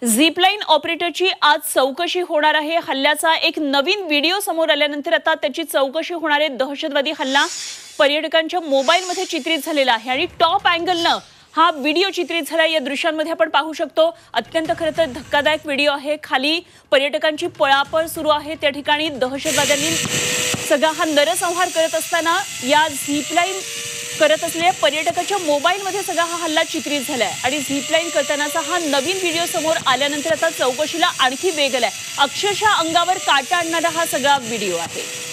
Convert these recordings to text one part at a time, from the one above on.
Zipline ऑपरेटरची आज चौकशी होणार आहे। हल्ल्याचा एक नवीन व्हिडिओ समोर आल्यानंतर आता त्याची चौकशी होणार आहे। दहशतवादी हल्ला पर्यटकांच्या मोबाईलमध्ये चित्रित झालेला आहे आणि टॉप अँगलने हा व्हिडिओ चित्रित झाला। या दृश्यांमध्ये आपण पाहू शकतो अत्यंत खरं तर धक्कादायक व्हिडिओ आहे। खाली पर्यटकांची पळापळ सुरू आहे। त्या ठिकाणी दहशतवाद्यांनी सगळा हा नरसंहार करत असताना या झिपलाईन करत असलेल्या पर्यटकाच्या मोबाईलमध्ये सगळा हा हल्ला चित्रित झालाय आणि झिपलाईन करतानाचा हा नवीन व्हिडिओ समोर आल्यानंतर आता चौकशीला आणखी वेग आलाय। अक्षरशः अंगावर काटा आणणारा हा सगळा व्हिडिओ आहे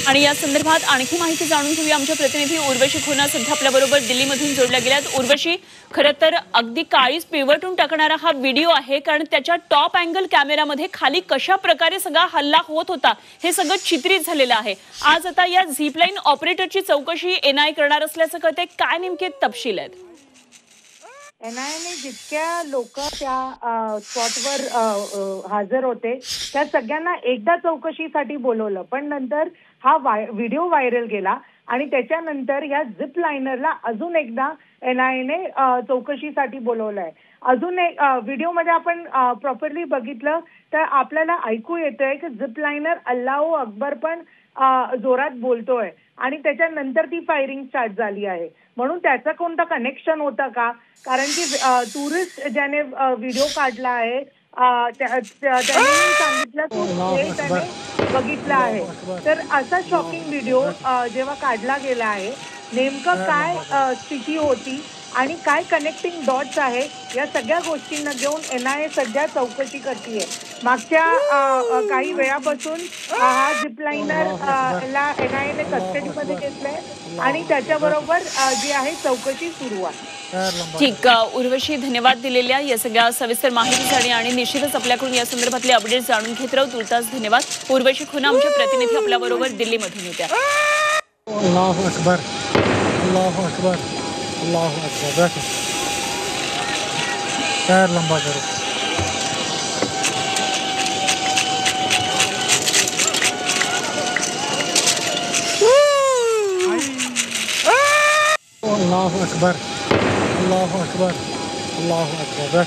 आणि या संदर्भात आणखी माहिती जाणून घेऊया। आमच्या प्रतिनिधी उर्वशी खोना सध्या आपल्या बरोबर दिल्लीमधून जोडल्या गेल्यात। उर्वशी, खरं तर अगदी काळीच पिवटून टाकणारा हा व्हिडिओ आहे, कारण त्याच्या टॉप अँगल कॅमेरामध्ये खाली कशा प्रकारे सगळा हल्ला होत होता हे सगळं चित्रित झालेलं आहे। आज आता या झिपलाईन ऑपरेटरची चौकशी एनआय करणार असल्याचं कळतंय। काय नेमके तपशील आहेत? एनआयने जितक्या लोक त्या स्पॉटवर हजर होते त्या सगळ्यांना एकदा चौकशीसाठी बोलवलं, पण नंतर हा व्हिडिओ व्हायरल गेला आणि त्याच्यानंतर या झिप लाइनरला अजून एकदा एनआयने चौकशीसाठी बोलवलंय। अजून एक व्हिडिओमध्ये आपण प्रॉपरली बघितलं तर आपल्याला ऐकू येतंय की झिप लाइनर अल्लाहू अकबर पण जोरात बोलतोय आणि त्याच्यानंतर ती फायरिंग स्टार्ट झाली आहे। म्हणून त्याचा कोणता कनेक्शन होता का? कारण की टुरिस्ट ज्याने व्हिडिओ काढला आहे त्याने सांगितलं की त्याने बघितलं आहे। तर असा शॉकिंग व्हिडिओ जेव्हा काढला गेला आहे, नेमकं काय स्थिती होती आणि काय कनेक्टिंग डॉट्स आहे या सगळ्या गोष्टींना घेऊन एनआयए सध्या चौकशी करतेय। मागच्या काही वेळापासून हा झिपलाइनर ला एनआयएने कस्टडीमध्ये घेतलंय आणि त्याच्याबरोबर जी आहे चौकशी सुरू आहे। ठीक, उर्वशी, धन्यवाद दिलेल्या या सगळ्या सविस्तर माहितीसाठी आणि निश्चितच आपल्याकडून या संदर्भातले अपडेट जाणून घेत राहू। तुर्तास धन्यवाद। उर्वशी खोना आमच्या प्रतिनिधी आपल्या बरोबर दिल्लीमधून होत्या। अल्लाहू अकबर, अल्लाहू अकबर, अल्लाहू अकबर। पैर लंबा करो। अल्लाहू अकबर, अल्लाहू अकबर, अल्लाहू अकबर।